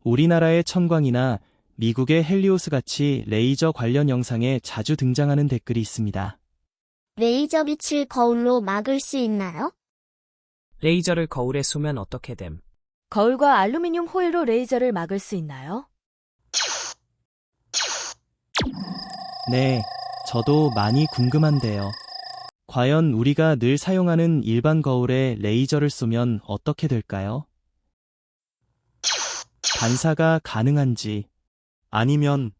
우리나라의 천광이나 미국의 헬리오스 같이 레이저 관련 영상에 자주 등장하는 댓글이 있습니다. 레이저 빛을 거울로 막을 수 있나요? 레이저를 거울에 쏘면 어떻게 됨? 거울과 알루미늄 호일로 레이저를 막을 수 있나요? 네, 저도 많이 궁금한데요. 과연 우리가 늘 사용하는 일반 거울에 레이저를 쏘면 어떻게 될까요? 반사가 가능한지, 아니면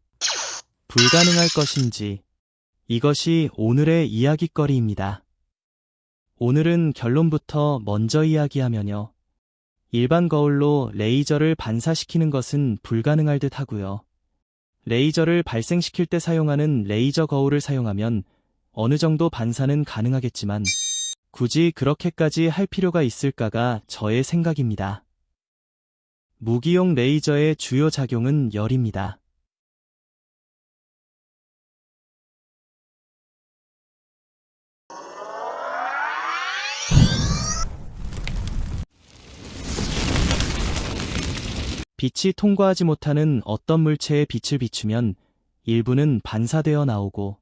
불가능할 것인지, 이것이 오늘의 이야깃거리입니다. 오늘은 결론부터 먼저 이야기하면요. 일반 거울로 레이저를 반사시키는 것은 불가능할 듯 하고요. 레이저를 발생시킬 때 사용하는 레이저 거울을 사용하면 어느 정도 반사는 가능하겠지만 굳이 그렇게까지 할 필요가 있을까가 저의 생각입니다. 무기용 레이저의 주요 작용은 열입니다. 빛이 통과하지 못하는 어떤 물체에 빛을 비추면 일부는 반사되어 나오고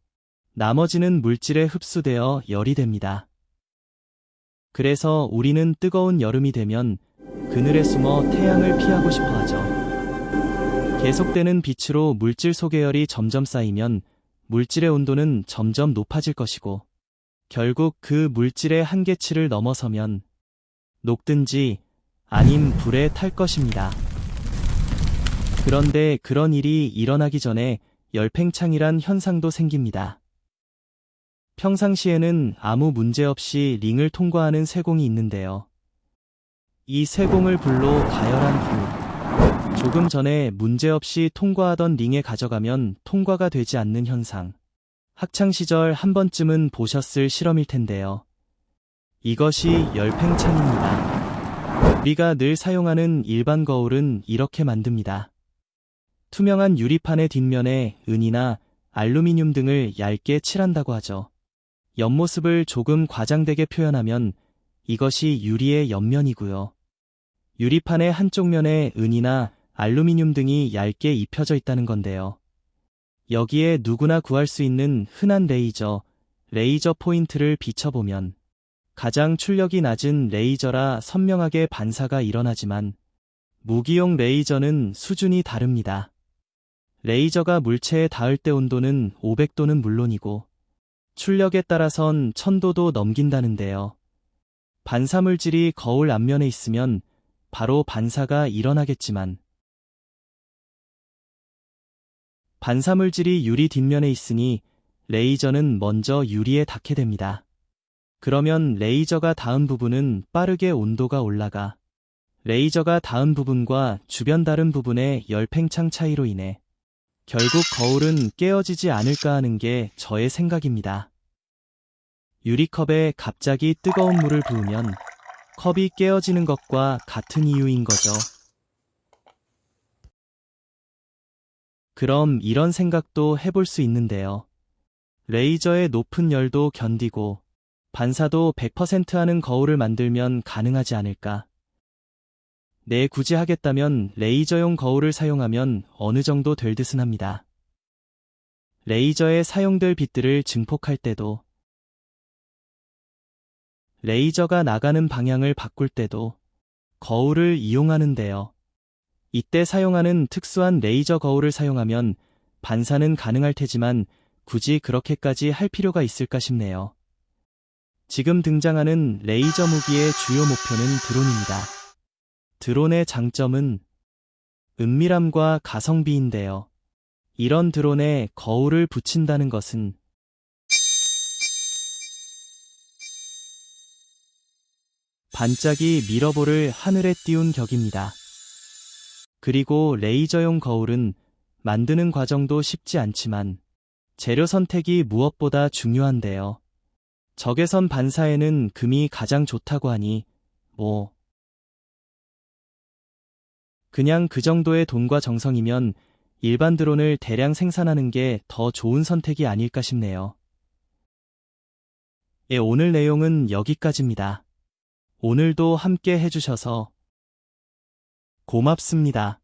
나머지는 물질에 흡수되어 열이 됩니다. 그래서 우리는 뜨거운 여름이 되면 그늘에 숨어 태양을 피하고 싶어 하죠. 계속되는 빛으로 물질 속의 열이 점점 쌓이면 물질의 온도는 점점 높아질 것이고 결국 그 물질의 한계치를 넘어서면 녹든지 아님 불에 탈 것입니다. 그런데 그런 일이 일어나기 전에 열팽창이란 현상도 생깁니다. 평상시에는 아무 문제 없이 링을 통과하는 세공이 있는데요. 이 세공을 불로 가열한 후 조금 전에 문제없이 통과하던 링에 가져가면 통과가 되지 않는 현상. 학창시절 한 번쯤은 보셨을 실험일 텐데요. 이것이 열팽창입니다. 우리가 늘 사용하는 일반 거울은 이렇게 만듭니다. 투명한 유리판의 뒷면에 은이나 알루미늄 등을 얇게 칠한다고 하죠. 옆모습을 조금 과장되게 표현하면 이것이 유리의 옆면이고요. 유리판의 한쪽 면에 은이나 알루미늄 등이 얇게 입혀져 있다는 건데요. 여기에 누구나 구할 수 있는 흔한 레이저 포인트를 비춰보면 가장 출력이 낮은 레이저라 선명하게 반사가 일어나지만 무기용 레이저는 수준이 다릅니다. 레이저가 물체에 닿을 때 온도는 500도는 물론이고 출력에 따라선 1000도도 넘긴다는데요. 반사물질이 거울 앞면에 있으면 바로 반사가 일어나겠지만 반사물질이 유리 뒷면에 있으니 레이저는 먼저 유리에 닿게 됩니다. 그러면 레이저가 닿은 부분은 빠르게 온도가 올라가 레이저가 닿은 부분과 주변 다른 부분의 열팽창 차이로 인해 결국 거울은 깨어지지 않을까 하는 게 저의 생각입니다. 유리컵에 갑자기 뜨거운 물을 부으면 컵이 깨어지는 것과 같은 이유인 거죠. 그럼 이런 생각도 해볼 수 있는데요. 레이저의 높은 열도 견디고 반사도 100% 하는 거울을 만들면 가능하지 않을까? 네, 굳이 하겠다면 레이저용 거울을 사용하면 어느 정도 될 듯은 합니다. 레이저에 사용될 빛들을 증폭할 때도 레이저가 나가는 방향을 바꿀 때도 거울을 이용하는데요. 이때 사용하는 특수한 레이저 거울을 사용하면 반사는 가능할 테지만 굳이 그렇게까지 할 필요가 있을까 싶네요. 지금 등장하는 레이저 무기의 주요 목표는 드론입니다. 드론의 장점은 은밀함과 가성비인데요. 이런 드론에 거울을 붙인다는 것은 반짝이 미러볼을 하늘에 띄운 격입니다. 그리고 레이저용 거울은 만드는 과정도 쉽지 않지만 재료 선택이 무엇보다 중요한데요. 적외선 반사에는 금이 가장 좋다고 하니 그냥 그 정도의 돈과 정성이면 일반 드론을 대량 생산하는 게 더 좋은 선택이 아닐까 싶네요. 예, 오늘 내용은 여기까지입니다. 오늘도 함께 해주셔서 고맙습니다.